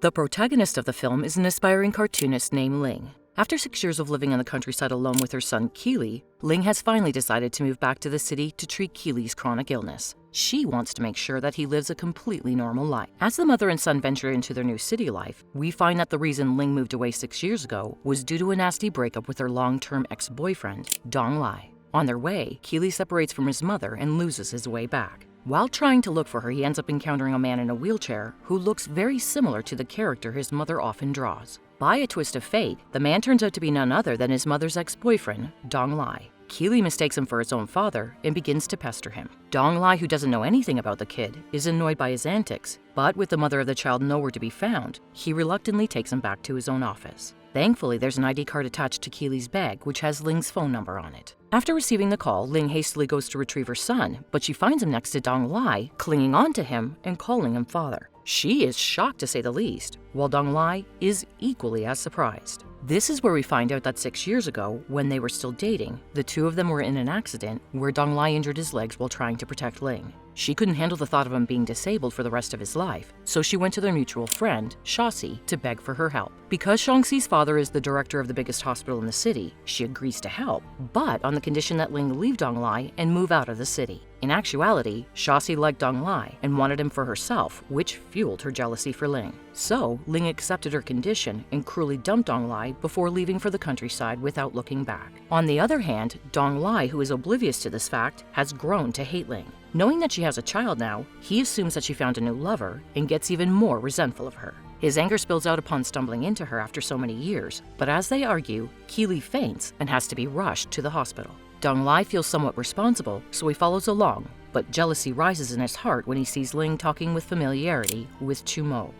The protagonist of the film is an aspiring cartoonist named Ling. After 6 years of living in the countryside alone with her son Keely, Ling has finally decided to move back to the city to treat Keely's chronic illness. She wants to make sure that he lives a completely normal life. As the mother and son venture into their new city life, we find that the reason Ling moved away 6 years ago was due to a nasty breakup with her long-term ex-boyfriend, Dong Lai. On their way, Keely separates from his mother and loses his way back. While trying to look for her, he ends up encountering a man in a wheelchair who looks very similar to the character his mother often draws. By a twist of fate, the man turns out to be none other than his mother's ex-boyfriend, Dong Lai. Keely mistakes him for his own father and begins to pester him. Dong Lai, who doesn't know anything about the kid, is annoyed by his antics, but with the mother of the child nowhere to be found, he reluctantly takes him back to his own office. Thankfully, there's an ID card attached to Keely's bag, which has Ling's phone number on it. After receiving the call, Ling hastily goes to retrieve her son, but she finds him next to Dong Lai, clinging on to him and calling him father. She is shocked to say the least, while Dong Lai is equally as surprised. This is where we find out that 6 years ago, when they were still dating, the two of them were in an accident where Dong Lai injured his legs while trying to protect Ling. She couldn't handle the thought of him being disabled for the rest of his life, so she went to their mutual friend, Shaxi, to beg for her help. Because Shaxi's father is the director of the biggest hospital in the city, she agrees to help, but on the condition that Ling leave Dong Lai and move out of the city. In actuality, Shaxi liked Dong Lai and wanted him for herself, which fueled her jealousy for Ling. So, Ling accepted her condition and cruelly dumped Dong Lai before leaving for the countryside without looking back. On the other hand, Dong Lai, who is oblivious to this fact, has grown to hate Ling. Knowing that she has a child now, he assumes that she found a new lover and gets even more resentful of her. His anger spills out upon stumbling into her after so many years, but as they argue, Keely faints and has to be rushed to the hospital. Dong Lai feels somewhat responsible, so he follows along, but jealousy rises in his heart when he sees Ling talking with familiarity with Chumo.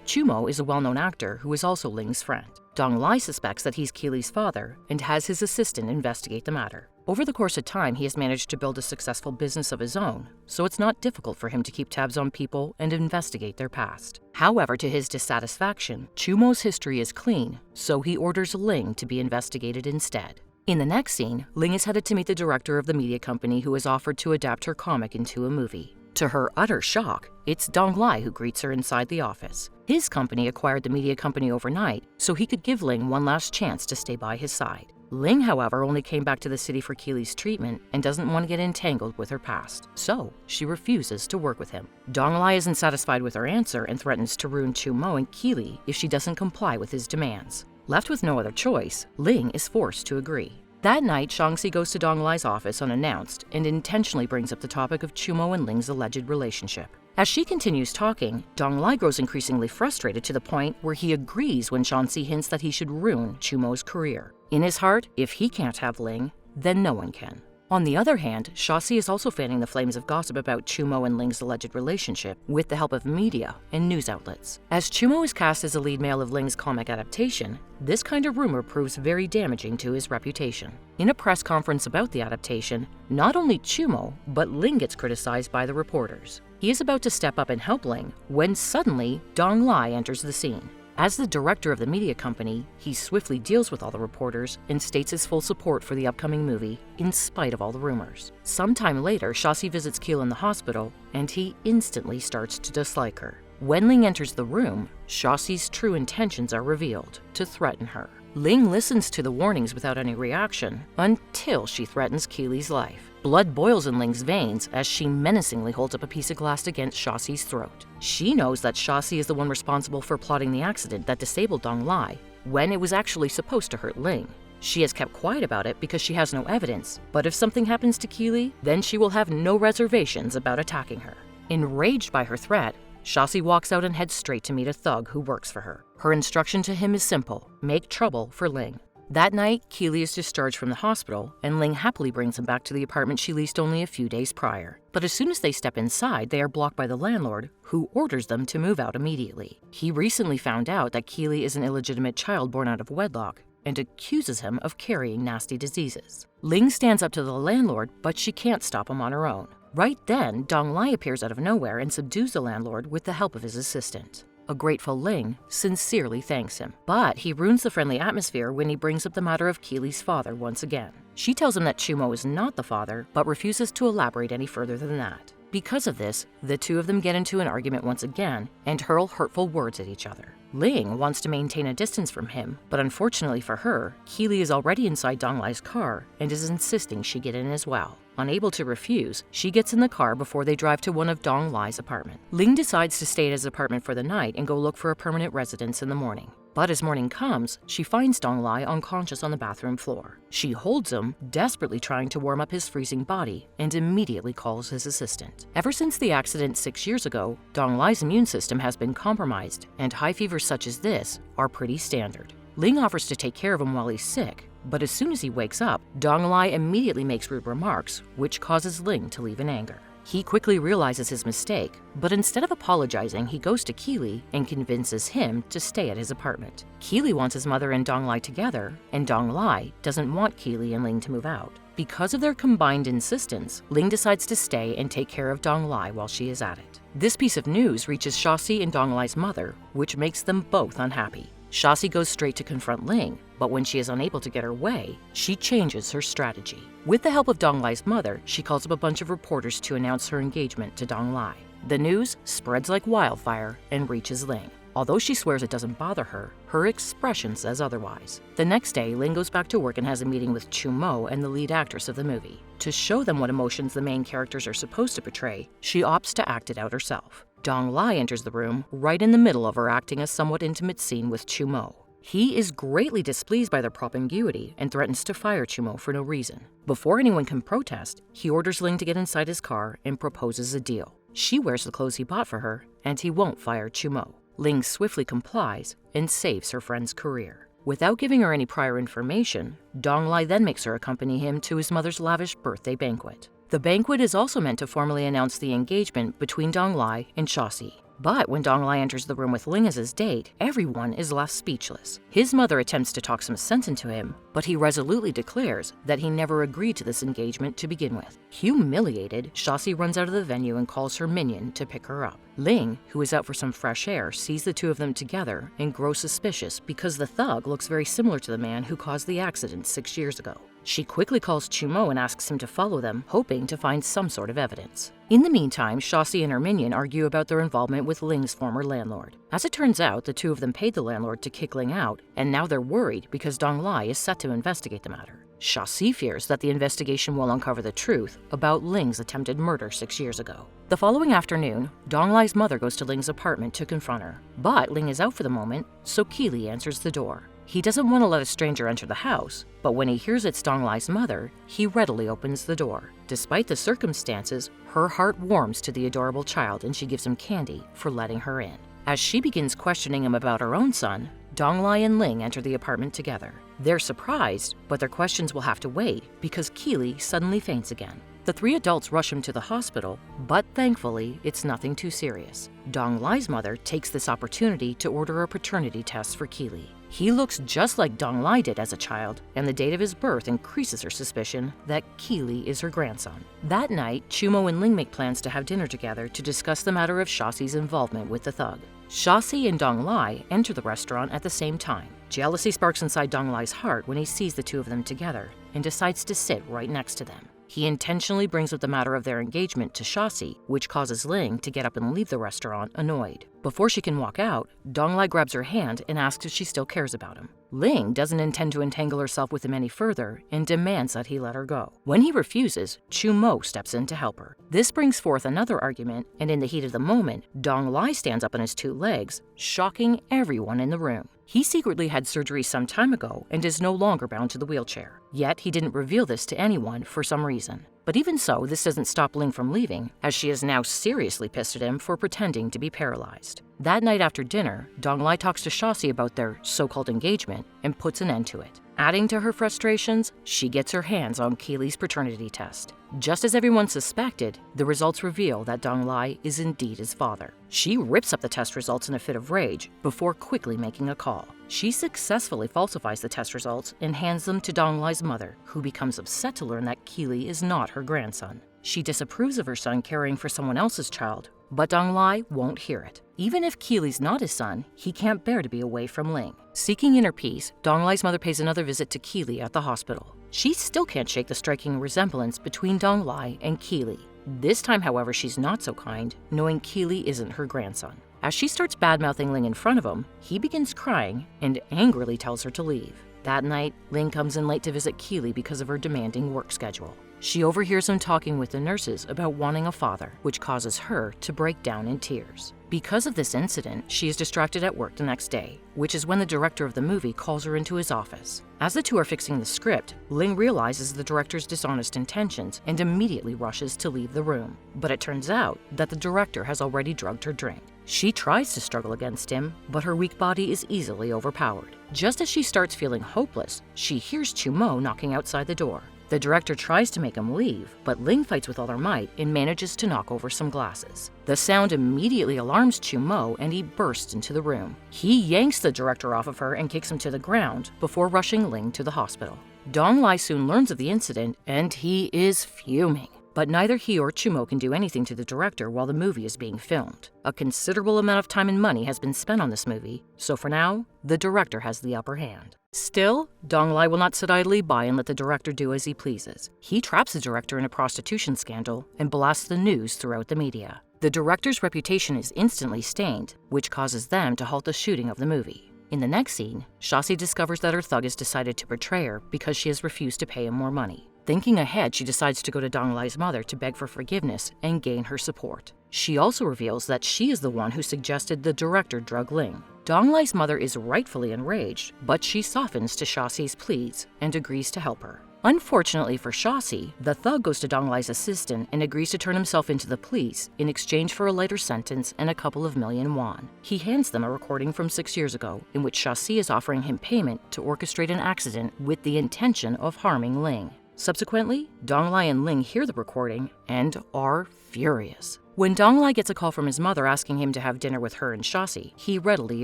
Chumo is a well-known actor who is also Ling's friend. Dong Lai suspects that he's Keely's father and has his assistant investigate the matter. Over the course of time, he has managed to build a successful business of his own, so it's not difficult for him to keep tabs on people and investigate their past. However, to his dissatisfaction, Chumo's history is clean, so he orders Ling to be investigated instead. In the next scene, Ling is headed to meet the director of the media company who has offered to adapt her comic into a movie. To her utter shock, it's Dong Lai who greets her inside the office. His company acquired the media company overnight, so he could give Ling one last chance to stay by his side. Ling, however, only came back to the city for Keely's treatment and doesn't want to get entangled with her past, so she refuses to work with him. Dong Lai isn't satisfied with her answer and threatens to ruin Chumo and Keely if she doesn't comply with his demands. Left with no other choice, Ling is forced to agree. That night, Shaxi goes to Dong Lai's office unannounced and intentionally brings up the topic of Chumo and Ling's alleged relationship. As she continues talking, Dong Lai grows increasingly frustrated to the point where he agrees when Shaxi hints that he should ruin Chumo's career. In his heart, if he can't have Ling, then no one can. On the other hand, Shaxi is also fanning the flames of gossip about Chumo and Ling's alleged relationship with the help of media and news outlets. As Chumo is cast as a lead male of Ling's comic adaptation, this kind of rumor proves very damaging to his reputation. In a press conference about the adaptation, not only Chumo, but Ling gets criticized by the reporters. He is about to step up and help Ling when suddenly Dong Lai enters the scene. As the director of the media company, he swiftly deals with all the reporters and states his full support for the upcoming movie, in spite of all the rumors. Sometime later, Shaxi visits Keel in the hospital, and he instantly starts to dislike her. When Ling enters the room, Shaxi's true intentions are revealed, to threaten her. Ling listens to the warnings without any reaction, until she threatens Keely's life. Blood boils in Ling's veins as she menacingly holds up a piece of glass against Shaxi's throat. She knows that Shaxi is the one responsible for plotting the accident that disabled Dong Lai, when it was actually supposed to hurt Ling. She has kept quiet about it because she has no evidence, but if something happens to Keely, then she will have no reservations about attacking her. Enraged by her threat, Shaxi walks out and heads straight to meet a thug who works for her. Her instruction to him is simple: make trouble for Ling. That night, Keely is discharged from the hospital, and Ling happily brings him back to the apartment she leased only a few days prior. But as soon as they step inside, they are blocked by the landlord, who orders them to move out immediately. He recently found out that Keely is an illegitimate child born out of wedlock, and accuses him of carrying nasty diseases. Ling stands up to the landlord, but she can't stop him on her own. Right then, Dong Lai appears out of nowhere and subdues the landlord with the help of his assistant. A grateful Ling sincerely thanks him, but he ruins the friendly atmosphere when he brings up the matter of Keely's father once again. She tells him that Chumo is not the father, but refuses to elaborate any further than that. Because of this, the two of them get into an argument once again and hurl hurtful words at each other. Ling wants to maintain a distance from him, but unfortunately for her, Keely is already inside Donglai's car and is insisting she get in as well. Unable to refuse, she gets in the car before they drive to one of Donglai's apartments. Ling decides to stay at his apartment for the night and go look for a permanent residence in the morning. But as morning comes, she finds Donglai unconscious on the bathroom floor. She holds him, desperately trying to warm up his freezing body, and immediately calls his assistant. Ever since the accident 6 years ago, Donglai's immune system has been compromised, and high fevers such as this are pretty standard. Ling offers to take care of him while he's sick, but as soon as he wakes up, Donglai immediately makes rude remarks, which causes Ling to leave in anger. He quickly realizes his mistake, but instead of apologizing, he goes to Keely and convinces him to stay at his apartment. Keely wants his mother and Donglai together, and Donglai doesn't want Keely and Ling to move out. Because of their combined insistence, Ling decides to stay and take care of Donglai while she is at it. This piece of news reaches Shashi and Donglai's mother, which makes them both unhappy. Shashi goes straight to confront Ling, but when she is unable to get her way, she changes her strategy. With the help of Donglai's mother, she calls up a bunch of reporters to announce her engagement to Donglai. The news spreads like wildfire and reaches Ling. Although she swears it doesn't bother her, her expression says otherwise. The next day, Ling goes back to work and has a meeting with Chu Mo and the lead actress of the movie. To show them what emotions the main characters are supposed to portray, she opts to act it out herself. Donglai enters the room right in the middle of her acting a somewhat intimate scene with Chu Mo. He is greatly displeased by their propinquity and threatens to fire Chu Mo for no reason. Before anyone can protest, he orders Ling to get inside his car and proposes a deal. She wears the clothes he bought for her, and he won't fire Chu Mo. Ling swiftly complies and saves her friend's career. Without giving her any prior information, Donglai then makes her accompany him to his mother's lavish birthday banquet. The banquet is also meant to formally announce the engagement between Donglai and Shashi. But when Donglai enters the room with Ling as his date, everyone is left speechless. His mother attempts to talk some sense into him, but he resolutely declares that he never agreed to this engagement to begin with. Humiliated, Shashi runs out of the venue and calls her minion to pick her up. Ling, who is out for some fresh air, sees the two of them together and grows suspicious because the thug looks very similar to the man who caused the accident 6 years ago. She quickly calls Chu Mo and asks him to follow them, hoping to find some sort of evidence. In the meantime, Shashi and her minion argue about their involvement with Ling's former landlord. As it turns out, the two of them paid the landlord to kick Ling out, and now they're worried because Donglai is set to investigate the matter. Shashi fears that the investigation will uncover the truth about Ling's attempted murder 6 years ago. The following afternoon, Donglai's mother goes to Ling's apartment to confront her, but Ling is out for the moment, so Keely answers the door. He doesn't want to let a stranger enter the house, but when he hears it's Donglai's mother, he readily opens the door. Despite the circumstances, her heart warms to the adorable child and she gives him candy for letting her in. As she begins questioning him about her own son, Donglai and Ling enter the apartment together. They're surprised, but their questions will have to wait because Keely suddenly faints again. The three adults rush him to the hospital, but thankfully, it's nothing too serious. Donglai's mother takes this opportunity to order a paternity test for Keely. He looks just like Donglai did as a child, and the date of his birth increases her suspicion that Keely is her grandson. That night, Chu Mo and Ling make plans to have dinner together to discuss the matter of Shasi's involvement with the thug. Shashi and Donglai enter the restaurant at the same time. Jealousy sparks inside Donglai's heart when he sees the two of them together and decides to sit right next to them. He intentionally brings up the matter of their engagement to Shashi, which causes Ling to get up and leave the restaurant annoyed. Before she can walk out, Donglai grabs her hand and asks if she still cares about him. Ling doesn't intend to entangle herself with him any further and demands that he let her go. When he refuses, Chu Mo steps in to help her. This brings forth another argument, and in the heat of the moment, Donglai stands up on his two legs, shocking everyone in the room. He secretly had surgery some time ago and is no longer bound to the wheelchair. Yet he didn't reveal this to anyone for some reason. But even so, this doesn't stop Ling from leaving, as she is now seriously pissed at him for pretending to be paralyzed. That night after dinner, Donglai talks to Shashi about their so-called engagement and puts an end to it. Adding to her frustrations, she gets her hands on Keely's paternity test. Just as everyone suspected, the results reveal that Donglai is indeed his father. She rips up the test results in a fit of rage before quickly making a call. She successfully falsifies the test results and hands them to Donglai's mother, who becomes upset to learn that Keely is not her grandson. She disapproves of her son caring for someone else's child, but Donglai won't hear it. Even if Keely's not his son, he can't bear to be away from Ling. Seeking inner peace, Donglai's mother pays another visit to Keely at the hospital. She still can't shake the striking resemblance between Donglai and Keely. This time, however, she's not so kind, knowing Keeley isn't her grandson. As she starts bad-mouthing Ling in front of him, he begins crying and angrily tells her to leave. That night, Ling comes in late to visit Keeley because of her demanding work schedule. She overhears him talking with the nurses about wanting a father, which causes her to break down in tears. Because of this incident, she is distracted at work the next day, which is when the director of the movie calls her into his office. As the two are fixing the script, Ling realizes the director's dishonest intentions and immediately rushes to leave the room. But it turns out that the director has already drugged her drink. She tries to struggle against him, but her weak body is easily overpowered. Just as she starts feeling hopeless, she hears Chumo knocking outside the door. The director tries to make him leave, but Ling fights with all her might and manages to knock over some glasses. The sound immediately alarms Chumo and he bursts into the room. He yanks the director off of her and kicks him to the ground before rushing Ling to the hospital. Dong Lai soon learns of the incident and he is fuming. But neither he or Chumo can do anything to the director while the movie is being filmed. A considerable amount of time and money has been spent on this movie, so for now, the director has the upper hand. Still, Dong Lai will not sit idly by and let the director do as he pleases. He traps the director in a prostitution scandal and blasts the news throughout the media. The director's reputation is instantly stained, which causes them to halt the shooting of the movie. In the next scene, Shashi discovers that her thug has decided to betray her because she has refused to pay him more money. Thinking ahead, she decides to go to Dong Lai's mother to beg for forgiveness and gain her support. She also reveals that she is the one who suggested the director drug Ling. Dong Lai's mother is rightfully enraged, but she softens to Shasi's pleas and agrees to help her. Unfortunately for Shashi, the thug goes to Dong Lai's assistant and agrees to turn himself into the police in exchange for a lighter sentence and a couple of million won. He hands them a recording from 6 years ago in which Shashi is offering him payment to orchestrate an accident with the intention of harming Ling. Subsequently, Dong Lai and Ling hear the recording and are furious. When Dong Lai gets a call from his mother asking him to have dinner with her and Shashi, he readily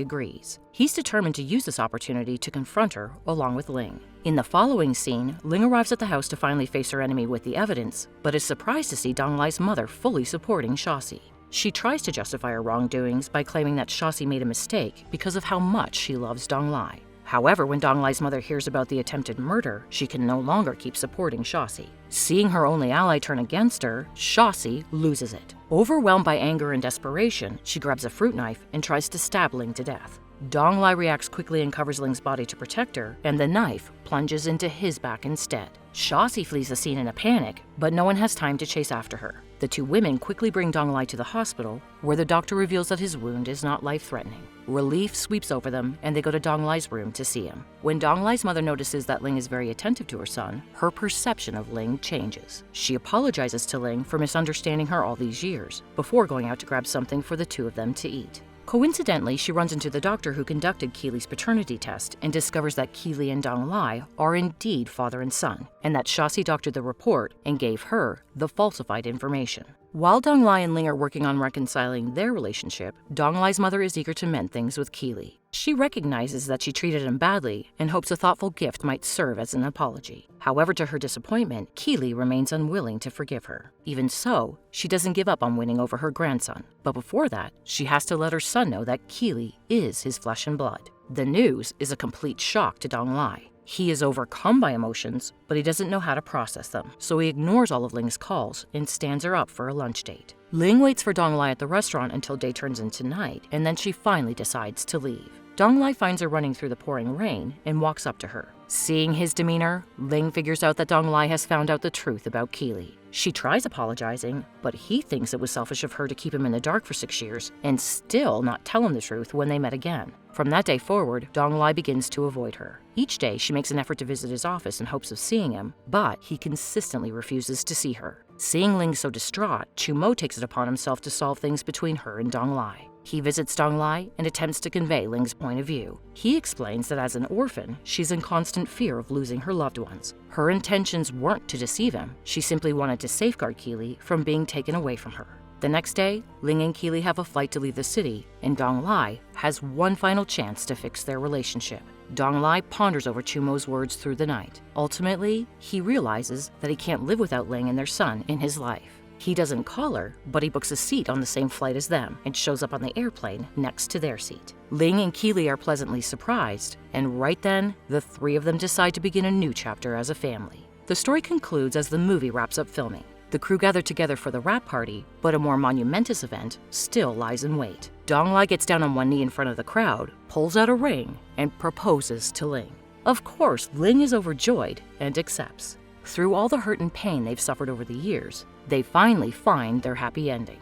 agrees. He's determined to use this opportunity to confront her along with Ling. In the following scene, Ling arrives at the house to finally face her enemy with the evidence, but is surprised to see Dong Lai's mother fully supporting Shashi. She tries to justify her wrongdoings by claiming that Shashi made a mistake because of how much she loves Dong Lai. However, when Dong Lai's mother hears about the attempted murder, she can no longer keep supporting Shashi. Seeing her only ally turn against her, Shashi loses it. Overwhelmed by anger and desperation, she grabs a fruit knife and tries to stab Ling to death. Dong Lai reacts quickly and covers Ling's body to protect her, and the knife plunges into his back instead. Shashi flees the scene in a panic, but no one has time to chase after her. The two women quickly bring Dong Lai to the hospital, where the doctor reveals that his wound is not life-threatening. Relief sweeps over them, and they go to Dong Lai's room to see him. When Dong Lai's mother notices that Ling is very attentive to her son, her perception of Ling changes. She apologizes to Ling for misunderstanding her all these years, before going out to grab something for the two of them to eat. Coincidentally, she runs into the doctor who conducted Keeley's paternity test and discovers that Keeley and Dong Lai are indeed father and son, and that Shashi doctored the report and gave her the falsified information. While Dong Lai and Ling are working on reconciling their relationship, Dong Lai's mother is eager to mend things with Keeley. She recognizes that she treated him badly and hopes a thoughtful gift might serve as an apology. However, to her disappointment, Keeley remains unwilling to forgive her. Even so, she doesn't give up on winning over her grandson. But before that, she has to let her son know that Keeley is his flesh and blood. The news is a complete shock to Dong Lai. He is overcome by emotions, but he doesn't know how to process them, so he ignores all of Ling's calls and stands her up for a lunch date. Ling waits for Dong Lai at the restaurant until day turns into night, and then she finally decides to leave. Dong Lai finds her running through the pouring rain and walks up to her. Seeing his demeanor, Ling figures out that Dong Lai has found out the truth about Keeley. She tries apologizing, but he thinks it was selfish of her to keep him in the dark for 6 years and still not tell him the truth when they met again. From that day forward, Dong Lai begins to avoid her. Each day, she makes an effort to visit his office in hopes of seeing him, but he consistently refuses to see her. Seeing Ling so distraught, Chumo takes it upon himself to solve things between her and Dong Lai. He visits Dong Lai and attempts to convey Ling's point of view. He explains that as an orphan, she's in constant fear of losing her loved ones. Her intentions weren't to deceive him, she simply wanted to safeguard Keeley from being taken away from her. The next day, Ling and Keeley have a flight to leave the city, and Dong Lai has one final chance to fix their relationship. Dong Lai ponders over Chumo's words through the night. Ultimately, he realizes that he can't live without Ling and their son in his life. He doesn't call her, but he books a seat on the same flight as them and shows up on the airplane next to their seat. Ling and Keeley are pleasantly surprised, and right then, the three of them decide to begin a new chapter as a family. The story concludes as the movie wraps up filming. The crew gather together for the wrap party, but a more monumentous event still lies in wait. Donglai gets down on one knee in front of the crowd, pulls out a ring, and proposes to Ling. Of course, Ling is overjoyed and accepts. Through all the hurt and pain they've suffered over the years, they finally find their happy ending.